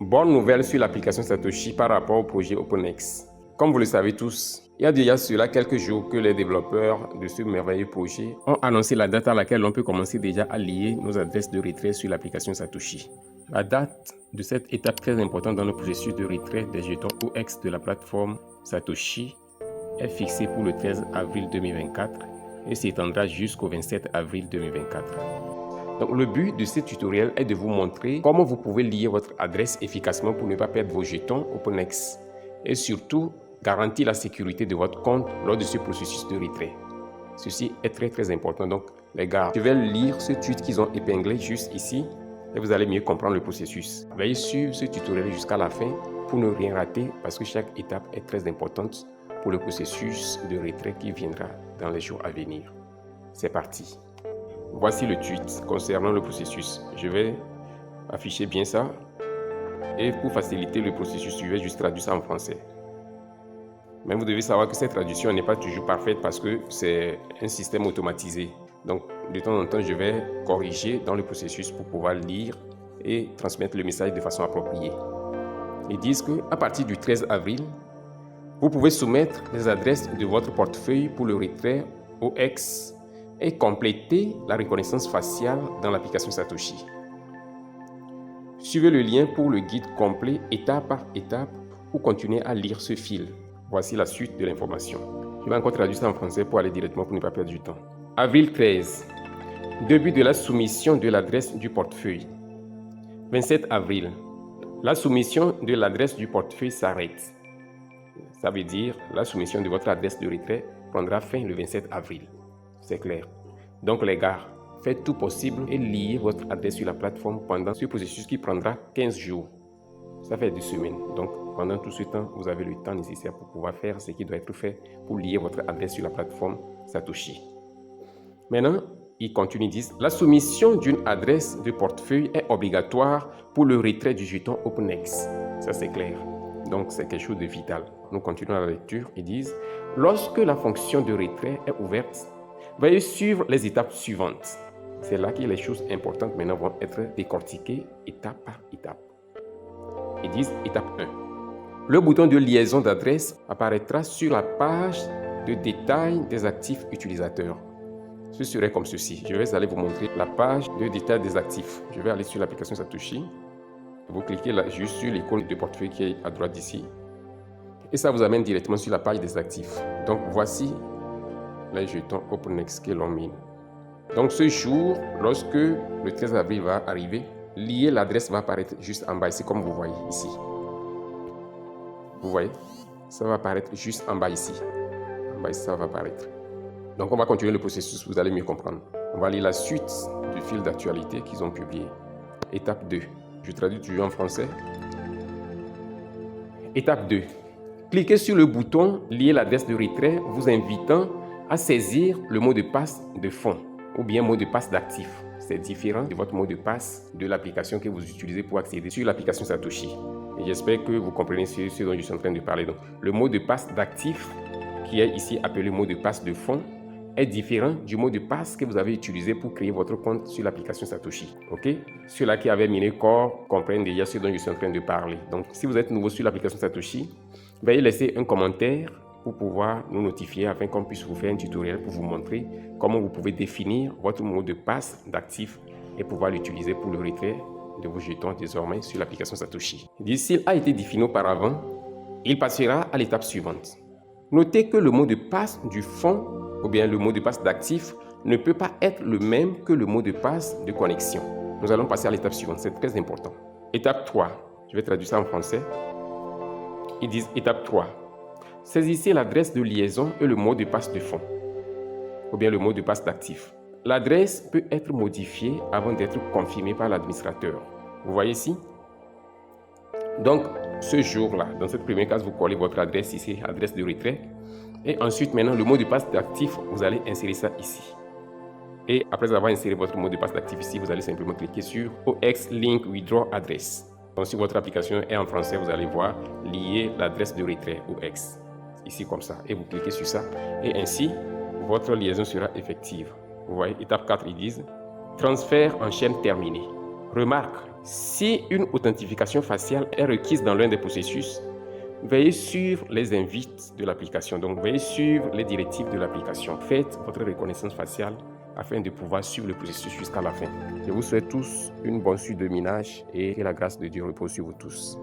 Bonne nouvelle sur l'application Satoshi par rapport au projet OpenX. Comme vous le savez tous, il y a déjà cela quelques jours que les développeurs de ce merveilleux projet ont annoncé la date à laquelle on peut commencer déjà à lier nos adresses de retrait sur l'application Satoshi. La date de cette étape très importante dans le processus de retrait des jetons OX de la plateforme Satoshi est fixée pour le 13 avril 2024 et s'étendra jusqu'au 27 avril 2024. Donc, le but de ce tutoriel est de vous montrer comment vous pouvez lier votre adresse efficacement pour ne pas perdre vos jetons OpenX et surtout garantir la sécurité de votre compte lors de ce processus de retrait. Ceci est très important. Donc les gars, je vais lire ce tweet qu'ils ont épinglé juste ici et vous allez mieux comprendre le processus. Veuillez suivre ce tutoriel jusqu'à la fin pour ne rien rater parce que chaque étape est très importante pour le processus de retrait qui viendra dans les jours à venir. C'est parti. Voici le tweet concernant le processus. Je vais afficher bien ça. Et pour faciliter le processus, je vais juste traduire ça en français. Mais vous devez savoir que cette traduction n'est pas toujours parfaite parce que c'est un système automatisé. Donc, de temps en temps, je vais corriger dans le processus pour pouvoir lire et transmettre le message de façon appropriée. Ils disent qu'à partir du 13 avril, vous pouvez soumettre les adresses de votre portefeuille pour le retrait OX et compléter la reconnaissance faciale dans l'application Satoshi. Suivez le lien pour le guide complet étape par étape ou continuez à lire ce fil. Voici la suite de l'information. Je vais encore traduire ça en français pour aller directement pour ne pas perdre du temps. Avril 13. Début de la soumission de l'adresse du portefeuille. 27 avril. La soumission de l'adresse du portefeuille s'arrête. Ça veut dire la soumission de votre adresse de retrait prendra fin le 27 avril. C'est clair. Donc les gars, faites tout possible et liez votre adresse sur la plateforme pendant ce processus qui prendra 15 jours. Ça fait 2 semaines. Donc pendant tout ce temps, vous avez le temps nécessaire pour pouvoir faire ce qui doit être fait pour lier votre adresse sur la plateforme Satoshi. Maintenant, ils continuent, ils disent, la soumission d'une adresse de portefeuille est obligatoire pour le retrait du jeton OpenX. Ça c'est clair. Donc c'est quelque chose de vital. Nous continuons la lecture. Ils disent, lorsque la fonction de retrait est ouverte, veuillez suivre les étapes suivantes. C'est là que les choses importantes maintenant vont être décortiquées étape par étape. Ils disent étape 1. Le bouton de liaison d'adresse apparaîtra sur la page de détail des actifs utilisateurs. Ce serait comme ceci. Je vais aller vous montrer la page de détail des actifs. Je vais aller sur l'application Satoshi. Vous cliquez là, juste sur l'icône de portefeuille qui est à droite d'ici. Et ça vous amène directement sur la page des actifs. Donc voici les jetons OpenX que l'on mine. Donc ce jour, lorsque le 13 avril va arriver, lier l'adresse va apparaître juste en bas ici, comme vous voyez ici. Vous voyez, ça va apparaître juste en bas ici. En bas ici, ça va apparaître. Donc on va continuer le processus, vous allez mieux comprendre. On va lire la suite du fil d'actualité qu'ils ont publié. Étape 2. Je traduis toujours en français. Étape 2. Cliquez sur le bouton « Lier l'adresse de retrait » vous invitant à saisir le mot de passe de fond ou bien mot de passe d'actif. C'est différent de votre mot de passe de l'application que vous utilisez pour accéder sur l'application Satoshi. Et j'espère que vous comprenez ce dont je suis en train de parler. Donc, le mot de passe d'actif, qui est ici appelé mot de passe de fond, est différent du mot de passe que vous avez utilisé pour créer votre compte sur l'application Satoshi. Ok? Ceux-là qui avaient miné Core comprennent déjà ce dont je suis en train de parler. Donc, si vous êtes nouveau sur l'application Satoshi, veuillez laisser un commentaire pour pouvoir nous notifier afin qu'on puisse vous faire un tutoriel pour vous montrer comment vous pouvez définir votre mot de passe d'actif et pouvoir l'utiliser pour le retrait de vos jetons désormais sur l'application Satoshi. S'il a été défini auparavant, il passera à l'étape suivante. Notez que le mot de passe du fond ou bien le mot de passe d'actif ne peut pas être le même que le mot de passe de connexion. Nous allons passer à l'étape suivante, c'est très important. Étape 3, je vais traduire ça en français. Ils disent étape 3. Saisissez l'adresse de liaison et le mot de passe de fond, ou bien le mot de passe d'actif. L'adresse peut être modifiée avant d'être confirmée par l'administrateur. Vous voyez ici? Donc, ce jour-là, dans cette première case, vous collez votre adresse ici, adresse de retrait. Et ensuite, maintenant, le mot de passe d'actif, vous allez insérer ça ici. Et après avoir inséré votre mot de passe d'actif ici, vous allez simplement cliquer sur OX Link Withdraw Address. Donc, si votre application est en français, vous allez voir lier l'adresse de retrait OX. Ici comme ça. Et vous cliquez sur ça. Et ainsi, votre liaison sera effective. Vous voyez, étape 4, ils disent transfert en chaîne terminé. Remarque, Si une authentification faciale est requise dans l'un des processus, veuillez suivre les invites de l'application. Donc, veuillez suivre les directives de l'application. Faites votre reconnaissance faciale afin de pouvoir suivre le processus jusqu'à la fin. Je vous souhaite tous une bonne suite de minage et que la grâce de Dieu repose sur vous tous.